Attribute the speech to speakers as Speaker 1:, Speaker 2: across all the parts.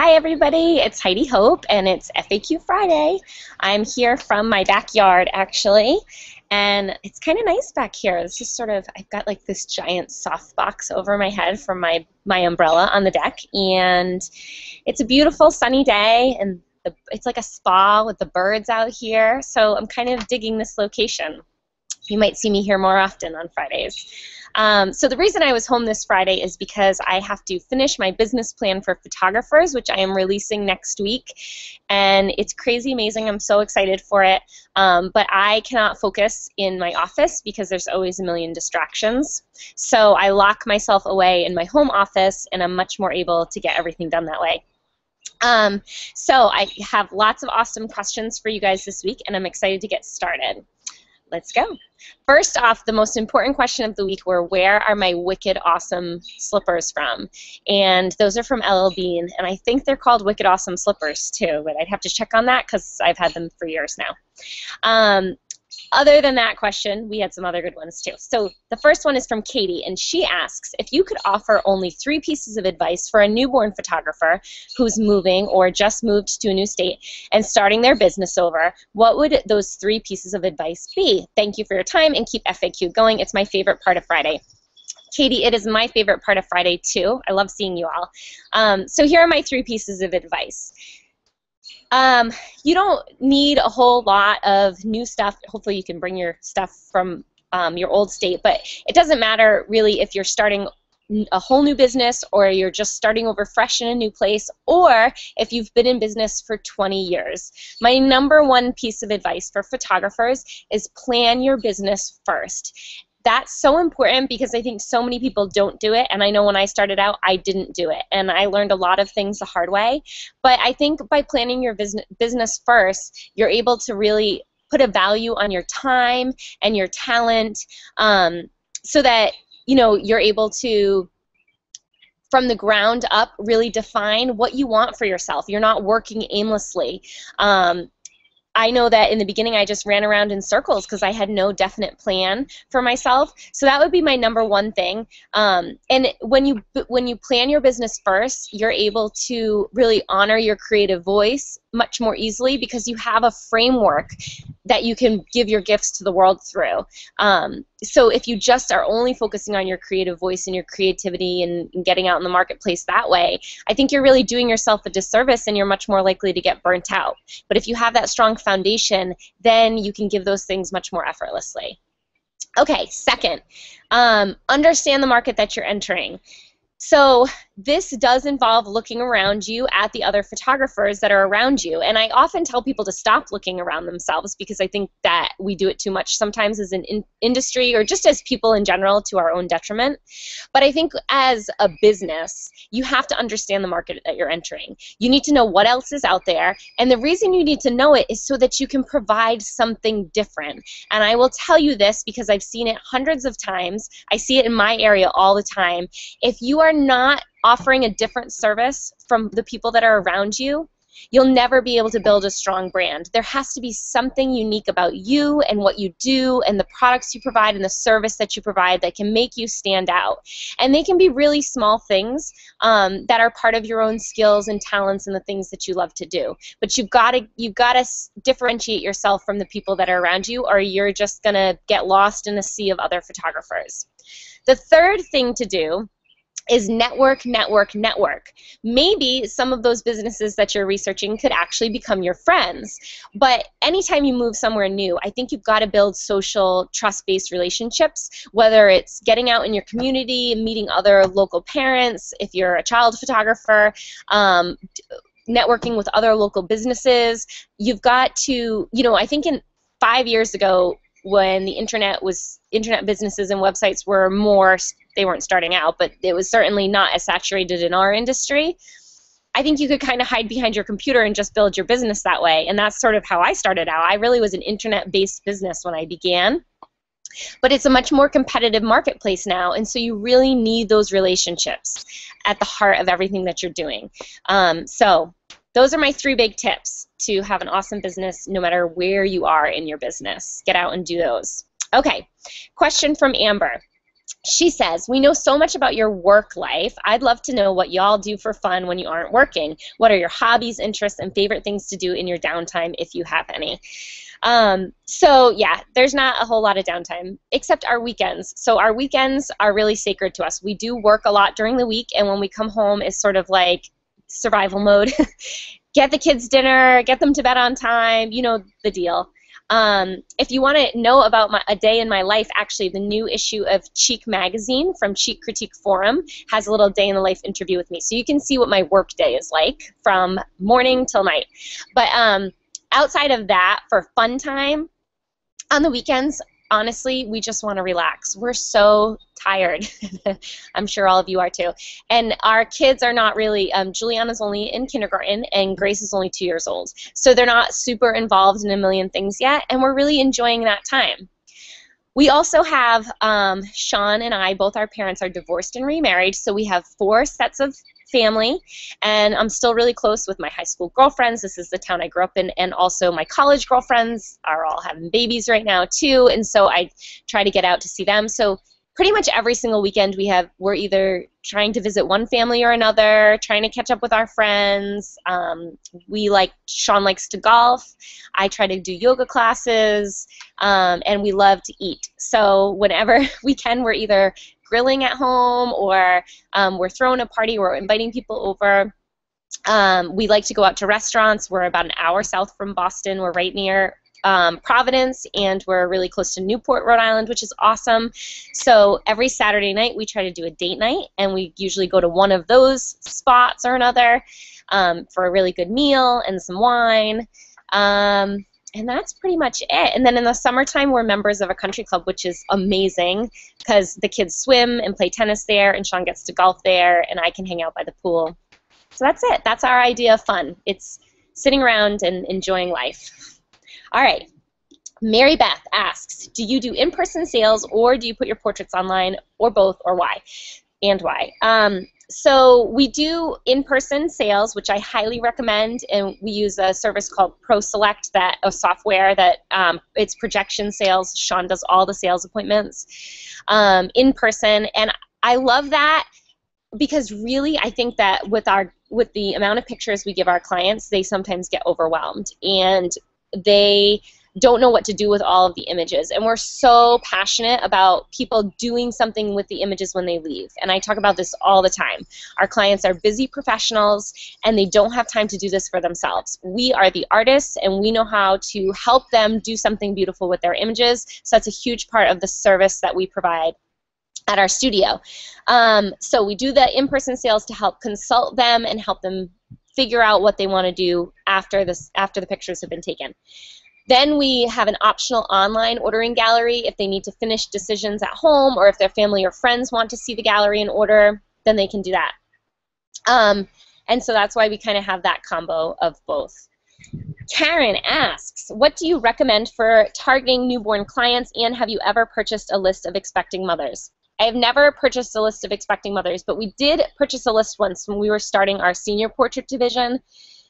Speaker 1: Hi everybody, it's Heidi Hope and it's FAQ Friday. I'm here from my backyard actually, and it's kind of nice back here. This is I've got like this giant softbox over my head from my umbrella on the deck, and it's a beautiful sunny day, and it's like a spa with the birds out here, so I'm kind of digging this location. You might see me here more often on Fridays. So the reason I was home this Friday is because I have to finish my business plan for photographers, which I am releasing next week. And it's crazy amazing. I'm so excited for it. But I cannot focus in my office because there's always a million distractions. So I lock myself away in my home office, and I'm much more able to get everything done that way. So I have lots of awesome questions for you guys this week, and I'm excited to get started. Let's go. First off, the most important question of the week were, where are my wicked awesome slippers from? And those are from LL Bean, and I think they're called Wicked Awesome Slippers too, but I'd have to check on that because I've had them for years now. Other than that question, we had some other good ones too. So the first one is from Katie, and she asks, if you could offer only 3 pieces of advice for a newborn photographer who's moving or just moved to a new state and starting their business over, what would those 3 pieces of advice be? Thank you for your time, and keep FAQ going. It's my favorite part of Friday. Katie, it is my favorite part of Friday too. I love seeing you all. So here are my 3 pieces of advice. You don't need a whole lot of new stuff. Hopefully you can bring your stuff from your old state, but it doesn't matter really if you're starting a whole new business or you're just starting over fresh in a new place, or if you've been in business for 20 years. My #1 piece of advice for photographers is plan your business first. That's so important because I think so many people don't do it, and I know when I started out I didn't do it, and I learned a lot of things the hard way. But I think by planning your business first, you're able to really put a value on your time and your talent, so that you're able to, from the ground up, really define what you want for yourself. You're not working aimlessly. I know that in the beginning I just ran around in circles because I had no definite plan for myself. So that would be my #1 thing. And when you plan your business first, you're able to really honor your creative voice much more easily because you have a framework that you can give your gifts to the world through. So if you just are only focusing on your creative voice and your creativity and getting out in the marketplace that way, I think you're really doing yourself a disservice, and you're much more likely to get burnt out. But if you have that strong foundation, then you can give those things much more effortlessly. Okay, second, understand the market that you're entering. So this does involve looking around you at the other photographers that are around you. And I often tell people to stop looking around themselves because I think that we do it too much sometimes as an industry, or just as people in general, to our own detriment. But I think as a business, you have to understand the market that you're entering. You need to know what else is out there. And the reason you need to know it is so that you can provide something different. And I will tell you this because I've seen it hundreds of times. I see it in my area all the time. If you are not offering a different service from the people that are around you, you'll never be able to build a strong brand. There has to be something unique about you and what you do and the products you provide and the service that you provide that can make you stand out. And they can be really small things that are part of your own skills and talents and the things that you love to do. But you've got to differentiate yourself from the people that are around you, or you're just going to get lost in a sea of other photographers. The third thing to do is network, network, network. Maybe some of those businesses that you're researching could actually become your friends. But anytime you move somewhere new, I think you've got to build social, trust-based relationships, whether it's getting out in your community, meeting other local parents, if you're a child photographer, networking with other local businesses. You've got to, I think in 5 years ago, when the internet businesses and websites were they weren't starting out, but it was certainly not as saturated in our industry. I think you could kind of hide behind your computer and just build your business that way, and that's sort of how I started out. I really was an internet-based business when I began, but it's a much more competitive marketplace now, and so you really need those relationships at the heart of everything that you're doing. So those are my 3 big tips to have an awesome business no matter where you are in your business. Get out and do those. Okay, question from Amber. She says, we know so much about your work life. I'd love to know what y'all do for fun when you aren't working. What are your hobbies, interests, and favorite things to do in your downtime, if you have any? So yeah, there's not a whole lot of downtime except our weekends. So our weekends are really sacred to us. We do work a lot during the week, and when we come home, it's sort of like survival mode. Get the kids dinner, get them to bed on time, you know the deal. If you want to know about a day in my life, actually, the new issue of Cheek magazine from Cheek Critique Forum has a little day in the life interview with me. So you can see what my work day is like from morning till night. But outside of that, for fun time, on the weekends, honestly, we just want to relax. We're so tired. I'm sure all of you are too. And our kids are not really, Juliana's only in kindergarten and Grace is only 2 years old. So they're not super involved in a million things yet, and we're really enjoying that time. We also have, Sean and I, both our parents are divorced and remarried, so we have 4 sets of family, and I'm still really close with my high school girlfriends. This is the town I grew up in, and also my college girlfriends are all having babies right now too, and so I try to get out to see them. So pretty much every single weekend we're either trying to visit one family or another, trying to catch up with our friends. Sean likes to golf. I try to do yoga classes, and we love to eat. So whenever we can, we're either grilling at home or we're throwing a party, we're inviting people over. We like to go out to restaurants. We're about an hour south from Boston. We're right near Providence, and we're really close to Newport, Rhode Island, which is awesome. So every Saturday night we try to do a date night, and we usually go to one of those spots or another for a really good meal and some wine. And that's pretty much it. And then in the summertime, we're members of a country club, which is amazing because the kids swim and play tennis there, and Sean gets to golf there, and I can hang out by the pool. So that's it. That's our idea of fun. It's sitting around and enjoying life. All right. Mary Beth asks, do you do in-person sales or do you put your portraits online, or both, or why? And why? So we do in-person sales, which I highly recommend, and we use a service called ProSelect, a software that it's projection sales. Sean does all the sales appointments in person, and I love that because really I think that with the amount of pictures we give our clients, they sometimes get overwhelmed and they don't know what to do with all of the images. And we're so passionate about people doing something with the images when they leave. And I talk about this all the time. Our clients are busy professionals and they don't have time to do this for themselves. We are the artists and we know how to help them do something beautiful with their images. So that's a huge part of the service that we provide at our studio. So we do the in-person sales to help consult them and help them figure out what they want to do after the pictures have been taken. Then we have an optional online ordering gallery if they need to finish decisions at home, or if their family or friends want to see the gallery and order, then they can do that. And so that's why we kind of have that combo of both. Karen asks, what do you recommend for targeting newborn clients, and have you ever purchased a list of expecting mothers? I have never purchased a list of expecting mothers, but we did purchase a list once when we were starting our senior portrait division.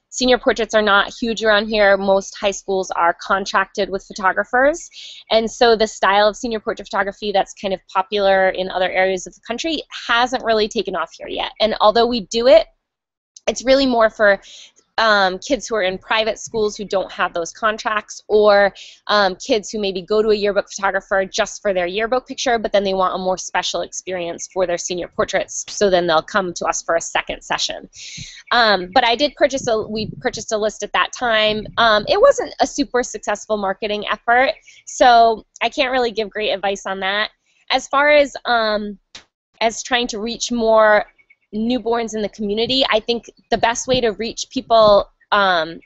Speaker 1: Senior portraits are not huge around here. Most high schools are contracted with photographers. And so the style of senior portrait photography that's kind of popular in other areas of the country hasn't really taken off here yet. And although we do it, it's really more for kids who are in private schools who don't have those contracts, or kids who maybe go to a yearbook photographer just for their yearbook picture, but then they want a more special experience for their senior portraits, so then they'll come to us for a second session. But we purchased a list at that time. It wasn't a super successful marketing effort, so I can't really give great advice on that. As far as trying to reach more newborns in the community, I think the best way to reach people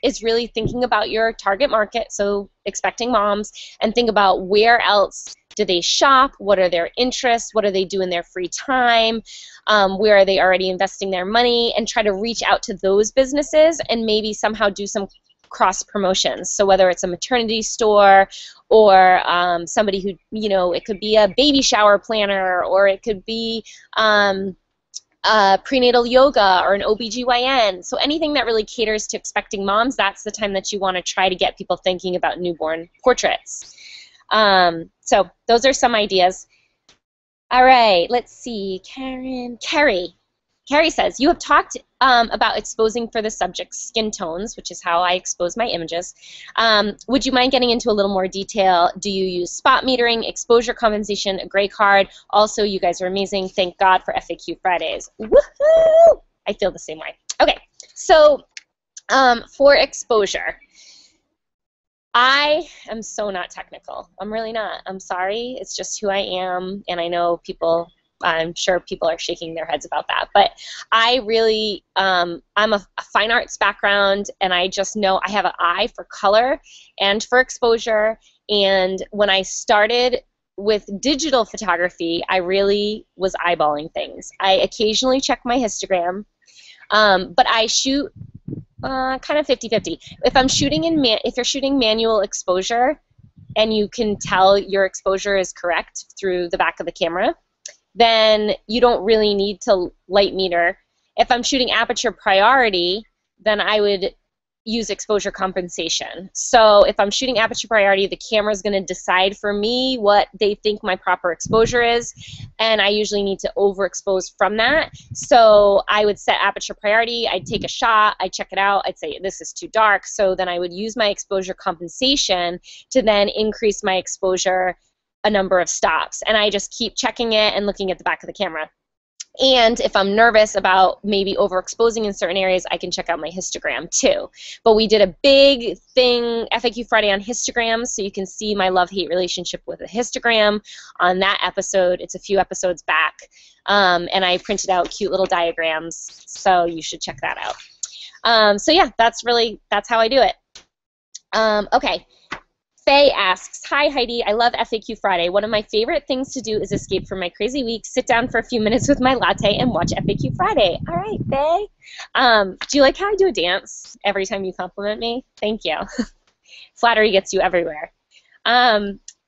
Speaker 1: is really thinking about your target market, so expecting moms, and think about where else do they shop, what are their interests, what do they do in their free time, where are they already investing their money, and try to reach out to those businesses and maybe somehow do some cross promotions. So whether it's a maternity store or somebody who, it could be a baby shower planner, or it could be prenatal yoga or an OBGYN. So anything that really caters to expecting moms, that's the time that you want to try to get people thinking about newborn portraits. So those are some ideas. All right, let's see. Carrie says, you have talked about exposing for the subject's skin tones, which is how I expose my images. Would you mind getting into a little more detail? Do you use spot metering, exposure compensation, a gray card? Also, you guys are amazing. Thank God for FAQ Fridays. Woohoo! I feel the same way. Okay, so for exposure, I am so not technical. I'm really not. I'm sorry. It's just who I am, and I know people, I'm sure people are shaking their heads about that, but I really, I'm a fine arts background, and I just know I have an eye for color and for exposure, and when I started with digital photography, I really was eyeballing things. I occasionally check my histogram, but I shoot kind of 50-50. If I'm shooting if you're shooting manual exposure and you can tell your exposure is correct through the back of the camera, then you don't really need to light meter. If I'm shooting aperture priority, then I would use exposure compensation. So if I'm shooting aperture priority, the camera is going to decide for me what they think my proper exposure is, and I usually need to overexpose from that. So I would set aperture priority, I'd take a shot, I'd check it out, I'd say this is too dark, so then I would use my exposure compensation to then increase my exposure a number of stops, and I just keep checking it and looking at the back of the camera. And if I'm nervous about maybe overexposing in certain areas, I can check out my histogram too. But we did a big thing, FAQ Friday, on histograms, so you can see my love-hate relationship with a histogram on that episode. It's a few episodes back. And I printed out cute little diagrams, so you should check that out. So yeah, that's how I do it. Okay. Faye asks, hi Heidi, I love FAQ Friday. One of my favorite things to do is escape from my crazy week, sit down for a few minutes with my latte, and watch FAQ Friday. All right, Faye. Do you like how I do a dance every time you compliment me? Thank you. Flattery gets you everywhere.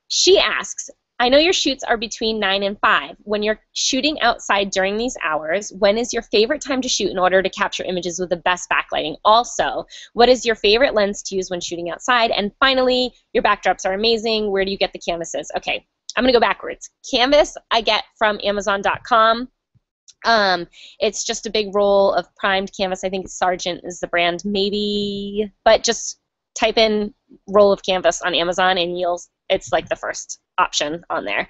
Speaker 1: She asks, I know your shoots are between 9 and 5. When you're shooting outside during these hours, when is your favorite time to shoot in order to capture images with the best backlighting? Also, what is your favorite lens to use when shooting outside? And finally, your backdrops are amazing. Where do you get the canvases? Okay, I'm going to go backwards. Canvas I get from Amazon.com. It's just a big roll of primed canvas. I think Sargent is the brand, maybe, but just type in roll of canvas on Amazon and it's like the first option on there.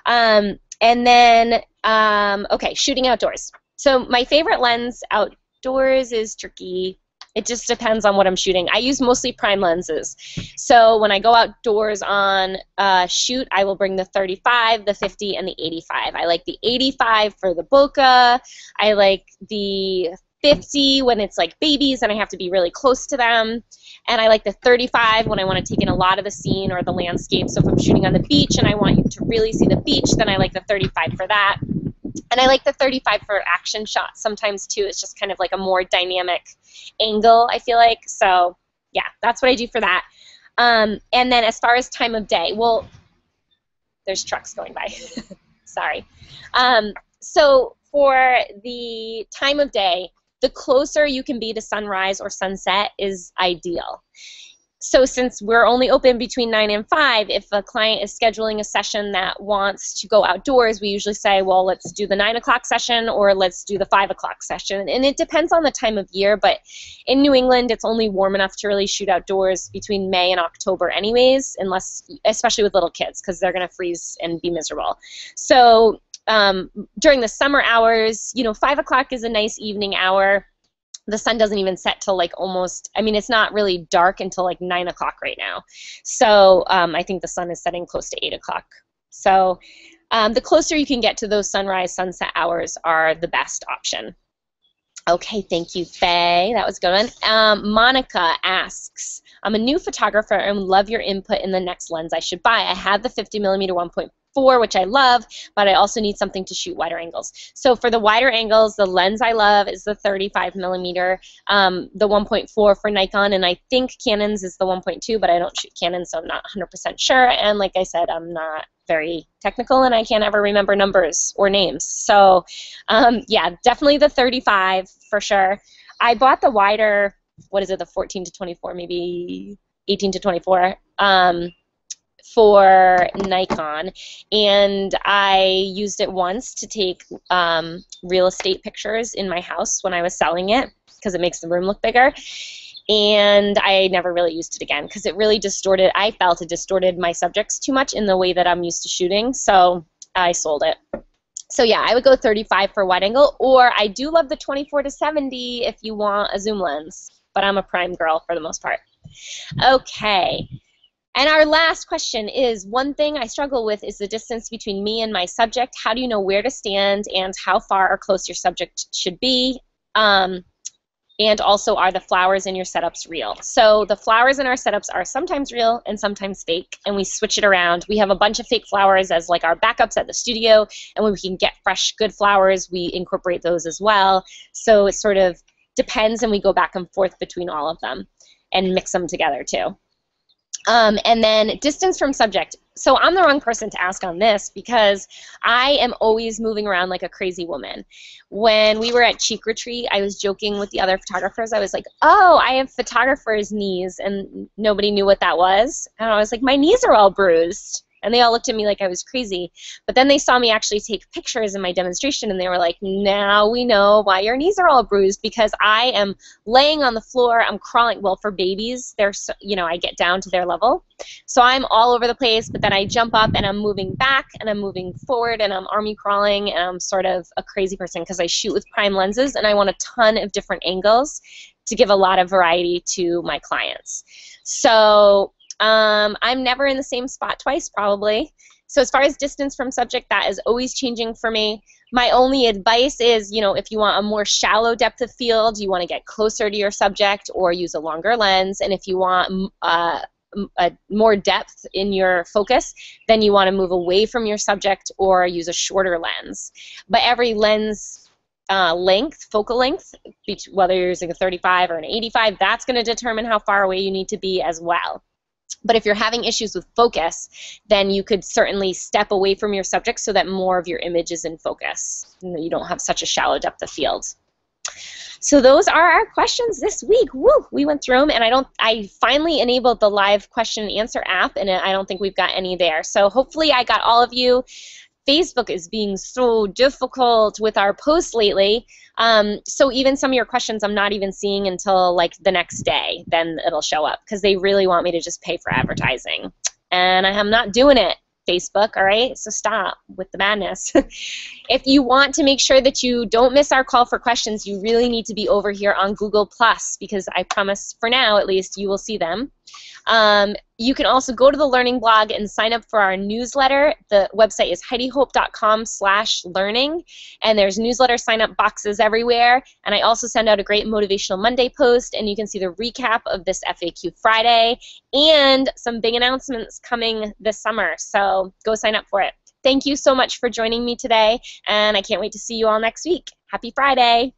Speaker 1: And then, okay, shooting outdoors. So my favorite lens outdoors is tricky. It just depends on what I'm shooting. I use mostly prime lenses. So when I go outdoors on shoot, I will bring the 35, the 50, and the 85. I like the 85 for the bokeh. I like the 50 when it's like babies and I have to be really close to them. And I like the 35 when I want to take in a lot of the scene or the landscape. So if I'm shooting on the beach and I want you to really see the beach, then I like the 35 for that. And I like the 35 for action shots sometimes too. It's just kind of like a more dynamic angle, I feel like. So yeah, that's what I do for that. And then as far as time of day, well, there's trucks going by. Sorry. So for the time of day, the closer you can be to sunrise or sunset is ideal. So since we're only open between 9 and 5, if a client is scheduling a session that wants to go outdoors, we usually say, well, let's do the 9 o'clock session or let's do the 5 o'clock session. And it depends on the time of year, but in New England, it's only warm enough to really shoot outdoors between May and October anyways, especially with little kids, because they're going to freeze and be miserable. So during the summer hours, 5 o'clock is a nice evening hour. The sun doesn't even set till like almost, I mean, it's not really dark until like 9 o'clock right now. So I think the sun is setting close to 8 o'clock. So the closer you can get to those sunrise, sunset hours are the best option. Okay, thank you, Faye. That was a good one. Monica asks, I'm a new photographer and would love your input in the next lens I should buy. I have the 50mm 1.4, which I love, but I also need something to shoot wider angles. So for the wider angles, the lens I love is the 35mm, the 1.4 for Nikon, and I think Canon's is the 1.2, but I don't shoot Canon, so I'm not 100% sure. And like I said, I'm not very technical, and I can't ever remember numbers or names. So yeah, definitely the 35 for sure. I bought the wider, what is it, the 14 to 24, maybe 18 to 24, for Nikon, and I used it once to take real estate pictures in my house when I was selling it because it makes the room look bigger. And I never really used it again because it really distorted, I felt it distorted my subjects too much in the way that I'm used to shooting, so I sold it. So yeah, I would go 35 for wide angle, or I do love the 24 to 70 if you want a zoom lens, but I'm a prime girl for the most part. Okay, and our last question is, one thing I struggle with is the distance between me and my subject. How do you know where to stand and how far or close your subject should be? And also, are the flowers in your setups real? So the flowers in our setups are sometimes real and sometimes fake, and we switch it around. We have a bunch of fake flowers as like our backups at the studio, and when we can get fresh, good flowers, we incorporate those as well. So it sort of depends, and we go back and forth between all of them and mix them together too. And then distance from subject. So I'm the wrong person to ask on this because I am always moving around like a crazy woman. When we were at Cheek Retreat, I was joking with the other photographers. I was like, oh, I have photographer's knees, and nobody knew what that was. And I was like, my knees are all bruised. And they all looked at me like I was crazy. But then they saw me actually take pictures in my demonstration, and they were like, now we know why your knees are all bruised, because I am laying on the floor, I'm crawling. Well, for babies, they're so, you know, I get down to their level. So I'm all over the place, but then I jump up and I'm moving back and I'm moving forward and I'm army crawling, and I'm sort of a crazy person because I shoot with prime lenses and I want a ton of different angles to give a lot of variety to my clients. So I'm never in the same spot twice, probably. So as far as distance from subject, that is always changing for me. My only advice is, you know, if you want a more shallow depth of field, you want to get closer to your subject or use a longer lens. And if you want more depth in your focus, then you want to move away from your subject or use a shorter lens. But every lens length, focal length, whether you're using a 35 or an 85, that's going to determine how far away you need to be as well. But if you're having issues with focus, then you could certainly step away from your subject so that more of your image is in focus. You don't have such a shallow depth of field. So those are our questions this week. Woo! We went through them, and I finally enabled the live question and answer app, and I don't think we've got any there. So hopefully I got all of you. Facebook is being so difficult with our posts lately. So even some of your questions I'm not even seeing until like the next day. Then it'll show up because they really want me to just pay for advertising. And I am not doing it, Facebook, all right? So stop with the madness. If you want to make sure that you don't miss our call for questions, you really need to be over here on Google+, because I promise for now at least you will see them. You can also go to the Learning blog and sign up for our newsletter. The website is heidihope.com/learning, and there's newsletter sign-up boxes everywhere. And I also send out a great Motivational Monday post, and you can see the recap of this FAQ Friday and some big announcements coming this summer. So go sign up for it. Thank you so much for joining me today, and I can't wait to see you all next week. Happy Friday!